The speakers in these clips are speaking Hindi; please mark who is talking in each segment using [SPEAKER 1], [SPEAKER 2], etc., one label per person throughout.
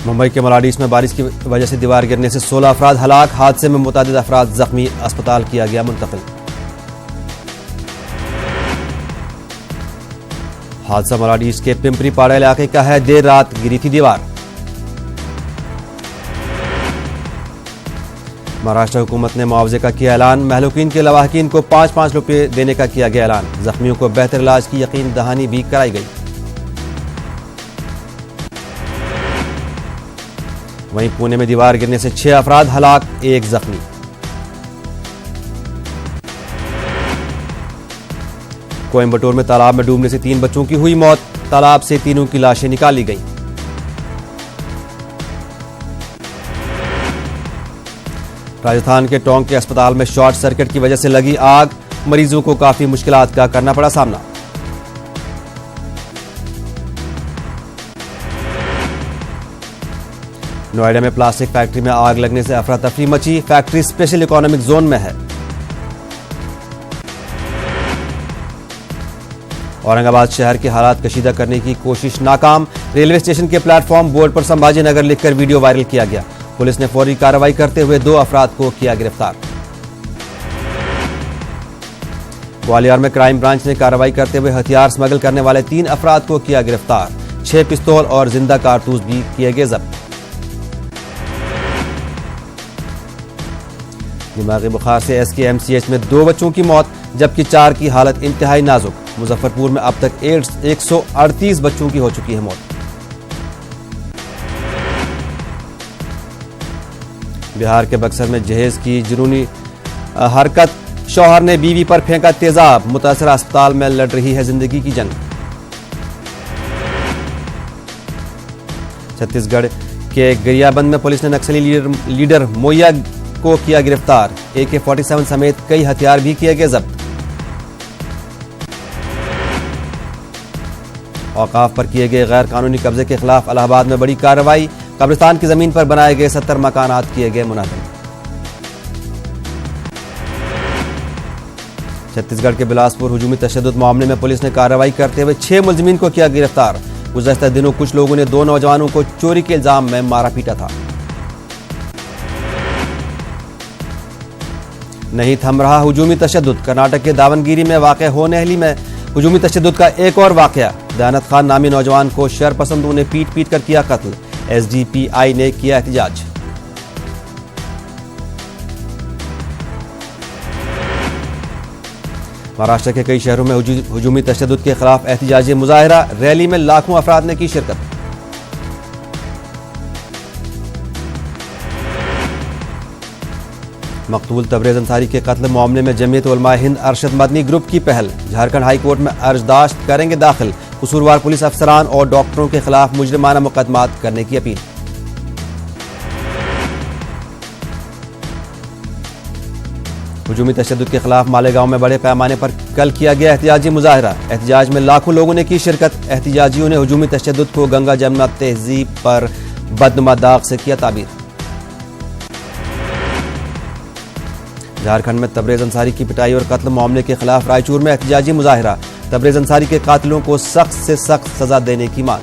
[SPEAKER 1] मुंबई के मलाडीस में बारिश की वजह से दीवार गिरने से 16 अफराद हलाक। हादसे में मुतादिद अफराद जख्मी, अस्पताल किया गया मुंतकिल। हादसा मलाडीस के पिंपरी पाड़ा इलाके का है। देर रात गिरी थी दीवार। महाराष्ट्र हुकूमत ने मुआवजे का किया ऐलान। महलूकीन के लवाहकीन को 5-5 रुपये देने का किया गया ऐलान। जख्मियों को बेहतर इलाज की यकीन दहानी भी कराई गई। वहीं पुणे में दीवार गिरने से 6 अफराद हलाक, 1 जख्मी। कोयम्बटूर में तालाब में डूबने से 3 बच्चों की हुई मौत। तालाब से तीनों की लाशें निकाली गईं। राजस्थान के टोंक के अस्पताल में शॉर्ट सर्किट की वजह से लगी आग। मरीजों को काफी मुश्किलात का करना पड़ा सामना। नोएडा में प्लास्टिक फैक्ट्री में आग लगने से अफरा तफरी मची। फैक्ट्री स्पेशल इकोनॉमिक जोन में है। औरंगाबाद शहर के हालात कशीदा करने की कोशिश नाकाम। रेलवे स्टेशन के प्लेटफॉर्म बोर्ड पर संभाजी नगर लिखकर वीडियो वायरल किया गया। पुलिस ने फौरी कार्रवाई करते हुए 2 अफराद को किया गिरफ्तार। ग्वालियर में क्राइम ब्रांच ने कार्रवाई करते हुए हथियार स्मगल करने वाले 3 अफराद को किया गिरफ्तार। 6 पिस्तौल और जिंदा कारतूस भी किए गए जब्त। दिमागी बुखार से SKMCH में 2 बच्चों की मौत, जबकि 4 की हालत इंतहाई नाजुक। मुजफ्फरपुर में अब तक 138 बच्चों की हो चुकी है मौत। बिहार के बक्सर में जहेज की जुनूनी हरकत। शौहर ने बीवी पर फेंका तेजाब। मुतासरा अस्पताल में लड़ रही है जिंदगी की जंग। छत्तीसगढ़ के गरियाबंद में पुलिस ने नक्सली लीडर मोया को किया गिरफ्तार। AK-47 समेत कई हथियार भी किए गए जब्त। औकाफ पर किए गए गैर कानूनी कब्जे के खिलाफ इलाहाबाद में बड़ी कार्रवाई। कब्रिस्तान की जमीन पर बनाए गए 70 मकानात किए गए मुनहदम। छत्तीसगढ़ के बिलासपुर हुजूमी तशद्दुद मामले में पुलिस ने कार्रवाई करते हुए 6 मुलजिमीन को किया गिरफ्तार। गुज़श्ता दिनों कुछ लोगों ने 2 नौजवानों को चोरी के इल्जाम में मारा पीटा था। नहीं थम रहा हुजूमी तशद्दुद। कर्नाटक के दावनगिरी में वाक़ होनेहली में हुजूमी तशद्दुद का एक और वाक़या। दयानत खान नामी नौजवान को शरपसंदों ने पीट कर किया कत्ल। SDPI ने किया एहतजाज। महाराष्ट्र के कई शहरों में हुजूमी तशद्दुद के खिलाफ एहतजाजी मुजाहिरा। रैली में लाखों अफराद ने की शिरकत। मकतूल तबरेज़ अंसारी के कत्ल मामले में जमीयत उलमा हिंद अरशद मदनी ग्रुप की पहल। झारखंड हाई कोर्ट में अर्जदाश्त करेंगे दाखिल। कसूरवार पुलिस अफसरान और डॉक्टरों के खिलाफ मुजरिमाना मुकदमात करने की अपील। हुजूमी तशद्दुद के खिलाफ मालेगांव में बड़े पैमाने पर कल किया गया एहतजाजी मुजाहिरा। एहतजाज में लाखों लोगों ने की शिरकत। एहतजाजियों ने हुजूमी तशद्दुद को गंगा जमुना तहजीब पर बदनुमा दाग से किया ताबीर। झारखंड में तबरेज़ अंसारी की पिटाई और कत्ल मामले के खिलाफ रायचूर में एहतजाजी मुजाहिरा। तबरेज़ अंसारी के कातिलों को सख्त से सख्त सजा देने की मांग।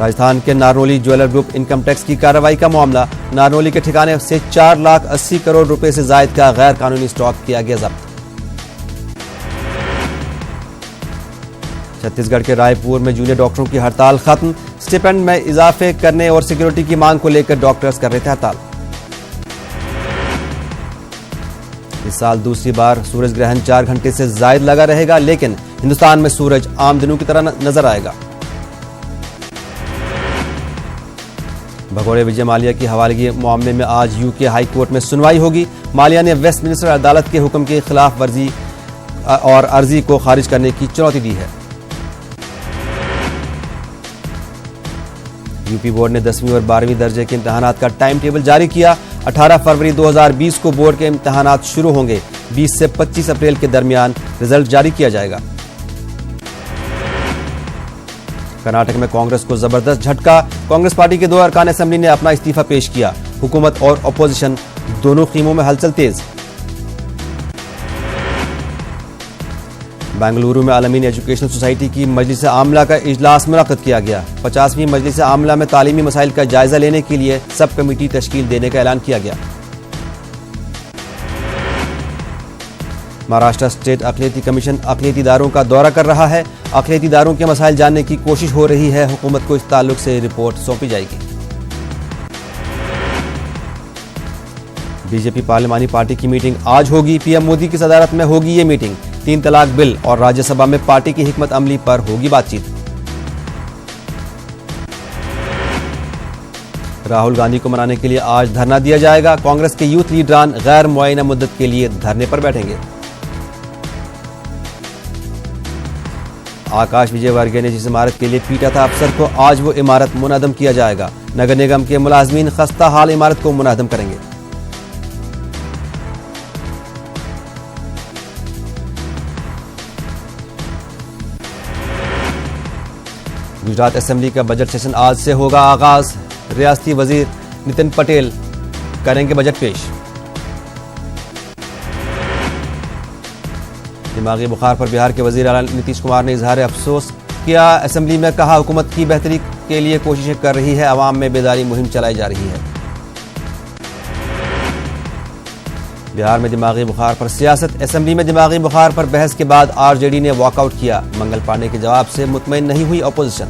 [SPEAKER 1] राजस्थान के नारनौली ज्वेलर ग्रुप इनकम टैक्स की कार्रवाई का मामला। नारनौली के ठिकाने से 4,80 करोड़ रुपए से जायद का गैर कानूनी स्टॉक किया गया जब्त। छत्तीसगढ़ के रायपुर में जूनियर डॉक्टरों की हड़ताल खत्म। स्टिपेंड में इजाफे करने और सिक्योरिटी की मांग को लेकर डॉक्टर्स कर रहे थे हड़ताल। इस साल दूसरी बार सूरज ग्रहण 4 घंटे से जायद लगा रहेगा, लेकिन हिंदुस्तान में सूरज आम दिनों की तरह नजर आएगा। भगोड़े विजय माल्या की हवालगी मामले में आज यूके हाई कोर्ट में सुनवाई होगी। माल्या ने वेस्टमिनिस्टर अदालत के हुक्म की खिलाफ वर्जी और अर्जी को खारिज करने की चुनौती दी है। यूपी बोर्ड ने 10वीं और 12वीं दर्जे के इम्तहानात का टाइम टेबल जारी किया। 18 फरवरी 2020 को बोर्ड के इम्तहानात शुरू होंगे। 20 से 25 अप्रैल के दरमियान रिजल्ट जारी किया जाएगा। कर्नाटक में कांग्रेस को जबरदस्त झटका। कांग्रेस पार्टी के 2 अरकान असेंबली ने अपना इस्तीफा पेश किया। हुकूमत और अपोजिशन दोनों खीमों में हलचल तेज। बेंगलुरु में आलमीन एजुकेशनल सोसाइटी की मजलिस आमला का इजलास मुनक्किद किया गया। 50वीं मजलिस आमला में तालीमी मसाइल का जायजा लेने के लिए सब कमेटी तश्कील देने का ऐलान किया गया। महाराष्ट्र स्टेट अक़लियती कमीशन अक़लियती इदारों का दौरा कर रहा है। अक़लियती इदारों के मसाइल जानने की कोशिश हो रही है। हुकूमत को इस ताल्लुक से रिपोर्ट सौंपी जाएगी। बीजेपी पार्लिमानी पार्टी की मीटिंग आज होगी। पीएम मोदी की सदारत में होगी ये मीटिंग। 3 तलाक बिल और राज्यसभा में पार्टी की हिकमत अमली पर होगी बातचीत। राहुल गांधी को मनाने के लिए आज धरना दिया जाएगा। कांग्रेस के यूथ लीडरान गैर मुआयना मुद्दत के लिए धरने पर बैठेंगे। आकाश विजयवर्गीय ने जिस इमारत के लिए पीटा था अफसर को, आज वो इमारत मुनहदम किया जाएगा। नगर निगम के मुलाजमीन खस्ता हाल इमारत को मुनहदम करेंगे। गुजरात असेंबली का बजट सेशन आज से होगा आगाज। रियासती वजीर नितिन पटेल करेंगे बजट पेश। दिमागी बुखार पर बिहार के वजीर आला नीतीश कुमार ने इजहार अफसोस किया। असेंबली में कहा, हुकूमत की बेहतरी के लिए कोशिशें कर रही है, अवाम में बेदारी मुहिम चलाई जा रही है। बिहार में दिमागी बुखार पर सियासत। असेंबली में दिमागी बुखार पर बहस के बाद आरजेडी ने वॉकआउट किया। मंगल पांडे के जवाब से मुतमईन नहीं हुई अपोजिशन।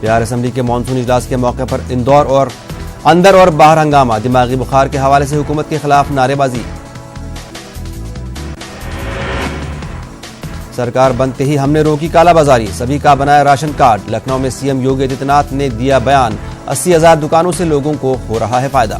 [SPEAKER 1] बिहार असेंबली के मानसून इजलास के मौके पर इंदौर और अंदर और बाहर हंगामा। दिमागी बुखार के हवाले से हुकूमत के खिलाफ नारेबाजी। सरकार बनते ही हमने रोकी कालाबाजारी, सभी का बनाया राशन कार्ड। लखनऊ में सीएम योगी आदित्यनाथ ने दिया बयान। 80,000 दुकानों से लोगों को हो रहा है फायदा।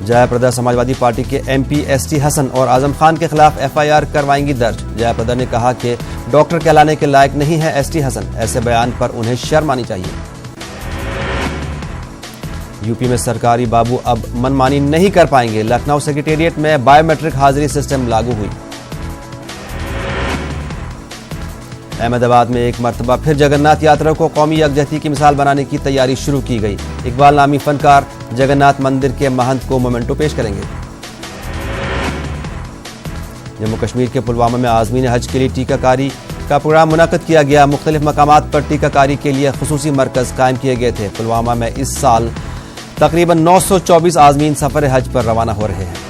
[SPEAKER 1] जयाप्रदा समाजवादी पार्टी के एमपी एसटी हसन और आजम खान के खिलाफ एफआईआर करवाएंगी दर्ज। जयाप्रदा ने कहा कि डॉक्टर कहलाने के लायक नहीं है एसटी हसन, ऐसे बयान पर उन्हें शर्म आनी चाहिए। यूपी में सरकारी बाबू अब मनमानी नहीं कर पाएंगे। लखनऊ सेक्रेटेरिएट में बायोमेट्रिक हाजिरी सिस्टम लागू हुई। अहमदाबाद में एक मरतबा फिर जगन्नाथ यात्रा को कौमी यकजहती की मिसाल बनाने की तैयारी शुरू की गई। इकबाल नामी फनकार जगन्नाथ मंदिर के महंत को मोमेंटो पेश करेंगे। जम्मू कश्मीर के पुलवामा में आज़मीन हज के लिए टीकाकारी का प्रोग्राम मुनक्किद किया गया। मुख्तलिफ मकामात पर टीकाकारी के लिए खुसूसी मरकज कायम किए गए थे। पुलवामा में इस साल तकरीबन 924 आज़मीन सफर हज पर रवाना हो रहे हैं।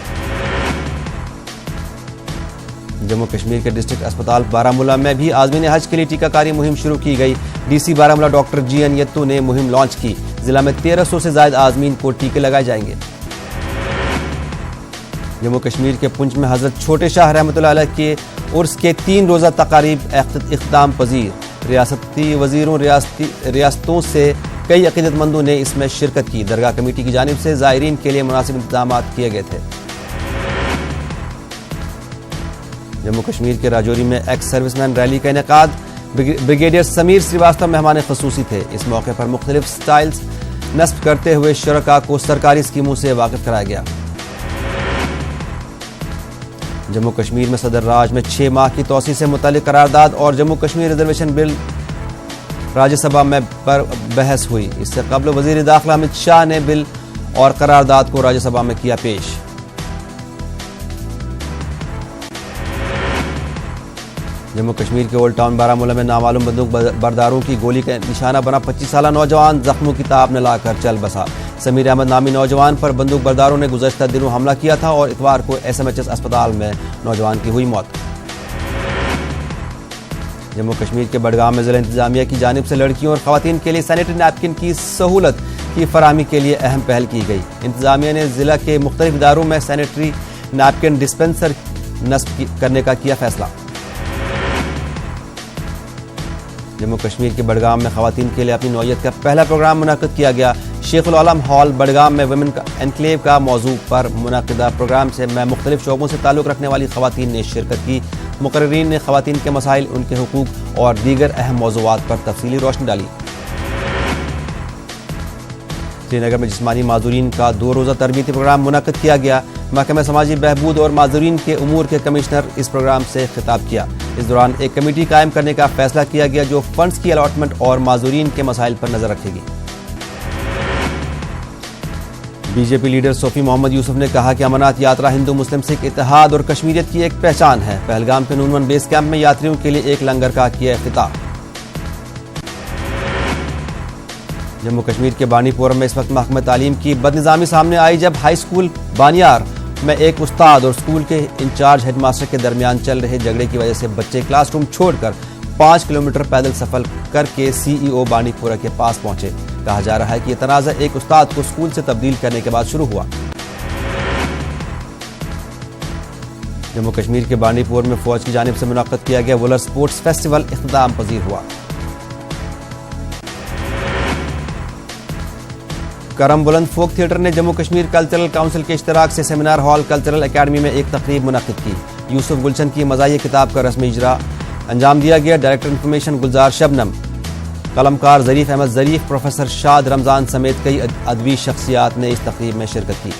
[SPEAKER 1] जम्मू कश्मीर के डिस्ट्रिक्ट अस्पताल बारामूला में भी आज़मीन हज के लिए टीकाकारी मुहिम शुरू की गई। डीसी बारामूला डॉक्टर जीएन यत्तू ने मुहिम लॉन्च की। जिला में 1300 से ज्यादा आज़मीन को टीके लगाए जाएंगे। जम्मू कश्मीर के पुंछ में हजरत छोटे शाह रहमतुल्लाह अलैह के उर्स के 3 रोज़ा तकारीब इख्तिताम पजीर। रियासती वजीरों रियासतों से कई अकीदतमंदों ने इसमें शिरकत की। दरगाह कमेटी की जानिब से ज़ायरीन के लिए मुनासिब इंतजाम किए गए थे। जम्मू कश्मीर के राजौरी में एक्स सर्विसमैन रैली का इनेकाद। ब्रिगेडियर समीर श्रीवास्तव मेहमान खसूसी थे। इस मौके पर मुख्तलिफ स्टाइल्स नस्ब करते हुए शुरका को सरकारी स्कीमों से वाकिफ कराया गया। जम्मू कश्मीर में सदर राज में 6 माह की तौसी से मुतालिक करारदाद और जम्मू कश्मीर रिजर्वेशन बिल राज्यसभा में पर बहस हुई। इससे कबल वजीर दाखिला अमित शाह ने बिल और करारदाद को राज्यसभा में किया पेश। जम्मू कश्मीर के ओल्ड टाउन बारामूला में नामालूम बंदूक बरदारों की गोली का निशाना बना 25 साला नौजवान जख्मों की ताब में लाकर चल बसा। समीर अहमद नामी नौजवान पर बंदूक बरदारों ने गुज़श्ता दिनों हमला किया था और इतवार को एसएमएचएस अस्पताल में नौजवान की हुई मौत। जम्मू कश्मीर के बडगाम में जिला इंतजामिया की जानिब से लड़कियों और खवातीन के लिए सैनिटरी नैपकिन की सहूलत की फराहमी के लिए अहम पहल की गई। इंतजामिया ने जिला के मुख्तलिफ इदारों में सैनिटरी नैपकिन डिस्पेंसर नस्ब करने का किया फैसला। जम्मू कश्मीर के बडगाम में खवातीन के लिए अपनी नौयत का पहला प्रोग्राम मुनक्किद किया गया। शेखुल आलम हॉल बडगाम में वुमेन एनक्लेव का मौजू पर मुनक्किदा प्रोग्राम से मुख्तलिफ शोबों से ताल्लुक़ रखने वाली खवातीन ने शिरकत की। मुकर्रीन ने खवातीन के मसाइल, उनके हुकूक और दीगर अहम मौज़ूआत पर तफसीली रोशनी डाली। श्रीनगर में जिस्मानी माजूरीन का 2 रोज़ा तरबियती प्रोग्राम मुनक्किद किया गया। महकमा समाजी बहबूद और माजूरीन के उमूर के कमिश्नर इस प्रोग्राम से खिताब किया। इस दौरान एक कमेटी कायम करने का फैसला किया गया जो फंड्स की अलॉटमेंट और माजूरीन के मसाइल पर नजर रखेगी। बीजेपी लीडर सोफी मोहम्मद यूसुफ ने कहा कि अमरनाथ यात्रा हिंदू मुस्लिम सिख इत्तेहाद और कश्मीरियत की एक पहचान है। पहलगाम के नूनवन बेस कैंप में यात्रियों के लिए एक लंगर का किया इफ्तिताह। जम्मू कश्मीर के बानीपुर में इस वक्त महकमा तालीम की बदनिज़ामी सामने आई, जब हाई स्कूल बानियार में एक उस्ताद और स्कूल के इंचार्ज हेडमास्टर के दरमियान चल रहे झगड़े की वजह से बच्चे क्लासरूम छोड़कर 5 किलोमीटर पैदल सफर करके सीईओ बानीपुरा के पास पहुंचे। कहा जा रहा है कि यह तनाज़ा एक उस्ताद को स्कूल से तब्दील करने के बाद शुरू हुआ। जम्मू कश्मीर के बानीपुर में फौज की जानिब से मुनक्कद किया गया वुलर स्पोर्ट्स फेस्टिवल इख्तिताम पजीर हुआ। करम बुलंद फोक थिएटर ने जम्मू कश्मीर कल्चरल काउंसिल के इश्तराक से सेमिनार हॉल कल्चरल एकेडमी में एक तकरीब मुनक्किद की। यूसुफ गुलशन की मज़ाहिया किताब का रस्मी इजरा अंजाम दिया गया। डायरेक्टर इंफॉर्मेशन गुलजार शबनम, कलमकार ज़रीफ अहमद ज़रीफ, प्रोफेसर शाद रमज़ान समेत कई अदबी शख्सियात ने इस तकरीब में शिरकत की।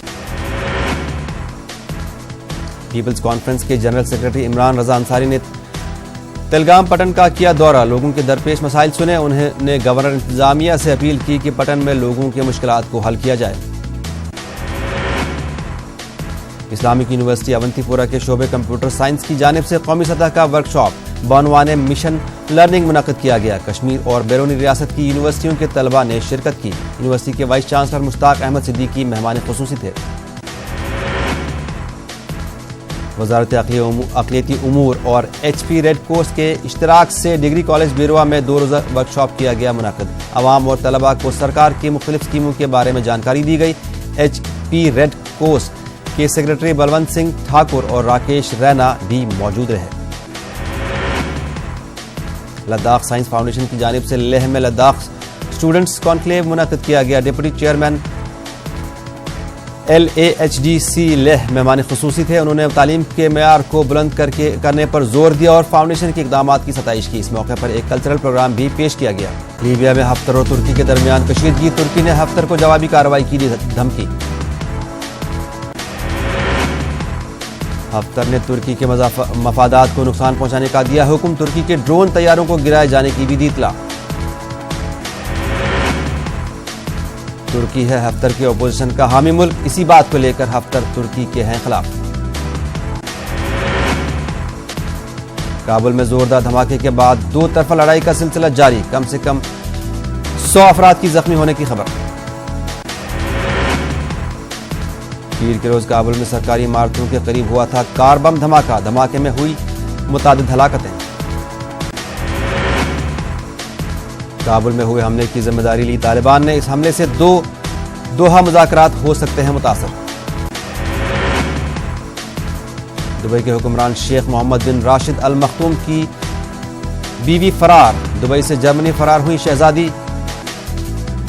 [SPEAKER 1] पीपल्स कॉन्फ्रेंस के जनरल सेक्रेटरी इमरान रजा अंसारी ने तेलगाम पटन का किया दौरा। लोगों के दरपेश मसाइल सुने। उन्होंने गवर्नर इंतजामिया से अपील की कि पटन में लोगों के मुश्किलात को हल किया जाए। इस्लामिक यूनिवर्सिटी अवंतीपुरा के शोबे कंप्यूटर साइंस की जानिब से कौमी सतह का वर्कशॉप बानवाने मिशन लर्निंग मुनक्किद किया गया। कश्मीर और बैरूनी रियासत की यूनिवर्सिटियों के तलबा ने शिरकत की। यूनिवर्सिटी के वाइस चांसलर मुश्ताक अहमद सिद्दीकी मेहमान खुसूसी थे। वजारत अक़लियती उमूर और HP रेड क्रॉस के इश्तराक से डिग्री कॉलेज बिरवा में 2 रोज़ा वर्कशॉप किया गया मुनक्किद। अवाम और तलबा को सरकार की मुख्तलिफ स्कीमों के बारे में जानकारी दी गई। HP रेड क्रॉस के सेक्रेटरी बलवंत सिंह ठाकुर और राकेश रैना भी मौजूद रहे। लद्दाख साइंस फाउंडेशन की जानिब से लेह में लद्दाख स्टूडेंट्स कॉन्क्लेव मुनक्किद किया गया। डिप्टी चेयरमैन LAHDC लेह मेहमान खुसूसी थे। उन्होंने तालीम के मेयार को बुलंद करने पर जोर दिया और फाउंडेशन के इकदामात की सताइश की। इस मौके पर एक कल्चरल प्रोग्राम भी पेश किया गया। लीबिया में हफ्तर और तुर्की के दरमियान कशीदगी। तुर्की ने हफ्तर को जवाबी कार्रवाई की दी धमकी। हफ्तर ने तुर्की के मफादात को नुकसान पहुंचाने का दिया हुक्म। तुर्की के ड्रोन तैयारों को गिराए जाने की भी दी इत्तला। तुर्की है हफ्तर के अपोजिशन का हामी मुल्क। इसी बात को लेकर हफ्तर तुर्की के हैं खिलाफ। काबुल में जोरदार धमाके के बाद 2 तरफा लड़ाई का सिलसिला जारी। कम से कम 100 अफराद की जख्मी होने की खबर। पीर के रोज काबुल में सरकारी इमारतों के करीब हुआ था कार बम धमाका। धमाके में हुई मुतादिद हलाकतें। काबुल में हुए हमले की जिम्मेदारी ली तालिबान ने। इस हमले से दोहा मुज़ाकरात हो सकते हैं मुतासर। दुबई के हुक्मरान शेख मोहम्मद बिन राशिद अल मखतूम की बीवी फरार। दुबई से जर्मनी फरार हुई शहजादी।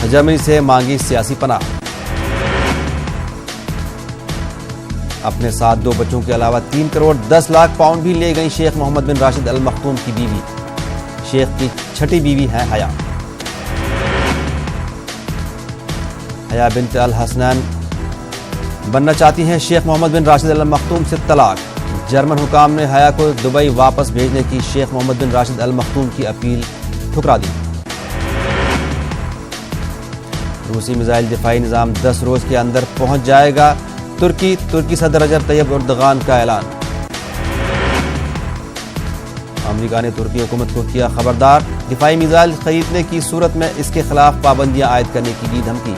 [SPEAKER 1] जर्मनी से मांगी सियासी पनाह। अपने साथ 2 बच्चों के अलावा 3 करोड़ 10 लाख पाउंड भी ले गई शेख मोहम्मद बिन राशिद अल मखतूम की बीवी। शेख की छठी बीवी है हया बिन्त अल हसनैन बनना चाहती हैं शेख मोहम्मद बिन राशिद अल मखतूम से तलाक। जर्मन हुकाम ने हया को दुबई वापस भेजने की शेख मोहम्मद बिन राशिद अल मखतूम की अपील ठुकरा दी। रूसी मिसाइल दिफाई निज़ाम 10 रोज के अंदर पहुंच जाएगा। तुर्की सदर रजब तैयब एर्दोगान का ऐलान। अमेरिका ने तुर्की हुकूमत को किया खबरदार। दिफाई मिसाइल खरीदने की सूरत में इसके खिलाफ पाबंदियां आयद करने की दी धमकी।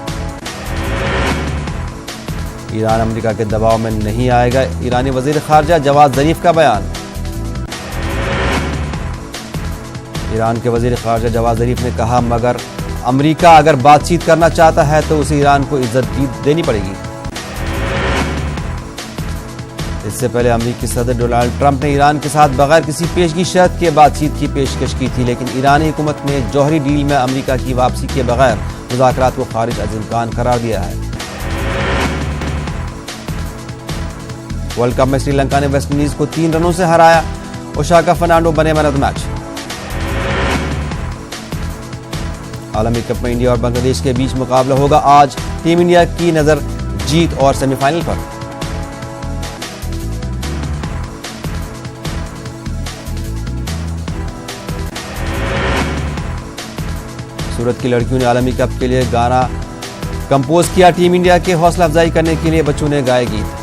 [SPEAKER 1] ईरान अमेरिका के दबाव में नहीं आएगा। ईरानी वजीर खारजा जवाद ज़रीफ का बयान। ईरान के वजीर खारजा जवाद ज़रीफ ने कहा मगर अमेरिका अगर बातचीत करना चाहता है तो उसे ईरान को इज्जत देनी पड़ेगी। इससे पहले अमेरिकी सदर डोनाल्ड ट्रंप ने ईरान के साथ बगैर किसी पेशगी शर्त के बातचीत की पेशकश की थी, लेकिन ईरानी हुकूमत ने जौहरी डील में अमेरिका की वापसी के बगैर मुज़ाकरात को खारिज अज़ इम्कान करार दिया है। वर्ल्ड कप में श्रीलंका ने वेस्टइंडीज को 3 रनों से हराया। ओशाका फर्नांडो बने मैन ऑफ द मैच। आलमी कप में इंडिया और बांग्लादेश के बीच मुकाबला होगा आज। टीम इंडिया की नजर जीत और सेमीफाइनल पर। सूरत की लड़कियों ने आलमी कप के लिए गाना कंपोज किया टीम इंडिया के हौसला अफजाई करने के लिए बच्चों ने गाए गीत।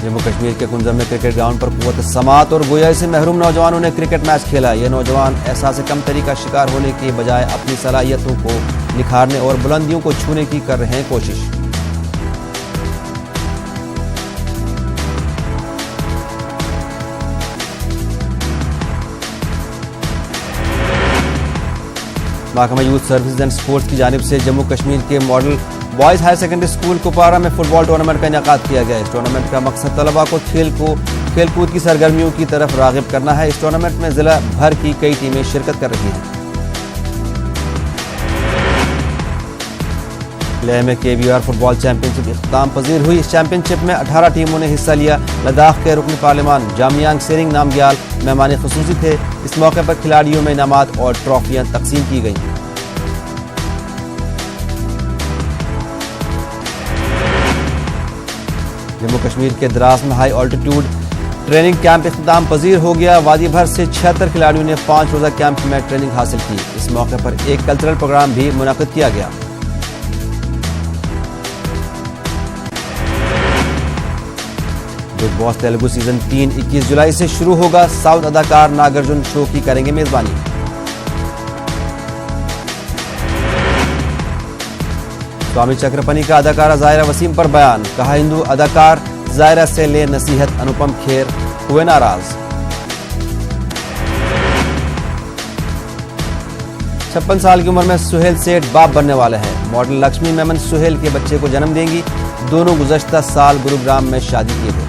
[SPEAKER 1] जम्मू कश्मीर के कुंजम में क्रिकेट ग्राउंड पर कुव्वत समात और गोयाई से महरूम नौजवानों ने क्रिकेट मैच खेला। ये नौजवान एहसास कमतरी का शिकार होने के बजाय अपनी सलाहियतों को निखारने और बुलंदियों को छूने की कर रहे हैं कोशिश। महकमा यूथ सर्विसेज एंड स्पोर्ट्स की जानिब से जम्मू कश्मीर के model boys higher secondary school Kupwara में फुटबॉल टूर्नामेंट का इनेकाद किया गया। इस टूर्नामेंट का मकसद तलबा को खेलकूद की सरगर्मियों की तरफ राग़िब करना है। इस टूर्नामेंट में जिला भर की कई टीमें शिरकत कर रही हैं। लेह में KBR फुटबॉल चैंपियनशिप इख्तिताम पजीर हुई। इस चैंपियनशिप में 18 टीमों ने हिस्सा लिया। लद्दाख के रुकन पार्लिमान जामियांग सेरिंग नामग्याल मेहमान खुसूसी थे। इस मौके पर खिलाड़ियों में इनामात और ट्रॉफियां तकसीम की गईं। जम्मू कश्मीर के द्रास में हाई ऑल्टीट्यूड ट्रेनिंग कैंप इख्तिताम पजीर हो गया। वादी भर से 76 खिलाड़ियों ने 5 रोजा कैंप में ट्रेनिंग हासिल की। इस मौके पर एक कल्चरल प्रोग्राम भी मुनक्किद किया गया। बिग बॉस तेलुगु सीजन 3 21 जुलाई से शुरू होगा। साउथ अदाकार नागार्जुन शो की करेंगे मेजबानी। स्वामी चक्रपनी का अदाकारा जायरा वसीम पर बयान, कहा हिंदू अदाकार जायरा से ले नसीहत। अनुपम खेर हुए नाराज। 56 साल की उम्र में सुहेल सेठ बाप बनने वाले हैं। मॉडल लक्ष्मी मेमन सुहेल के बच्चे को जन्म देंगी। दोनों गुज़श्ता साल गुरुग्राम में शादी किए थे।